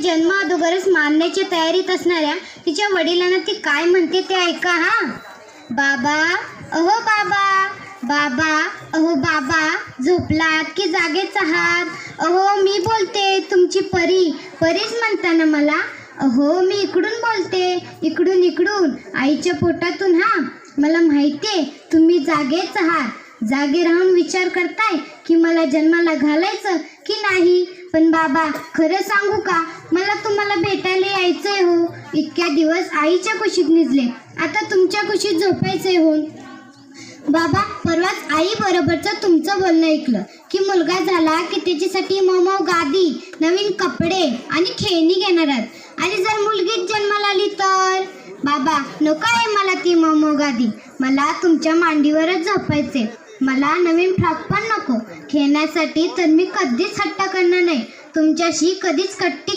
जन्म अगोदरच मारण्याची तयारीत असणाऱ्या तिच्या वडिलांना ती काय म्हणते ते ऐका हा. बाबा, अहो बाबा, बाबा, अहो बाबा, झोपलात की जागेच आहात? अहो मी बोलते, तुमची परी. परीच म्हणता ना मला? अहो मी इकडून बोलते, इकडून इकडून, आईच्या पोटातून. हा, मला माहितीये तुम्ही जागेच आहात. जागे राहून विचार करताय की मला जन्माला घालायचं की नाही. पण बाबा, खरं सांगू का, मला तुम्हाला भेटायला यायचंय हो. इतक्या दिवस आईच्या कुशीत निजले, आता तुमच्या कुशीत झोपायचंय हो. बाबा, परवाच आई बरोबरचं तुमचं बोलणं ऐकलं की मुलगा झाला की त्याच्यासाठी मऊ गादी, नवीन कपडे आणि खेळणी घेणार आहेत. आणि जर मुलगीच जन्माला आली तर? बाबा, नको आहे मला ती मऊ गादी. मला तुमच्या मांडीवरच झोपायचे. मला नवीन फ्रॉक पण नको. खेळण्यासाठी तर मी कधीच हट्ट करणार नाही. तुमच्याशी कधीच कट्टी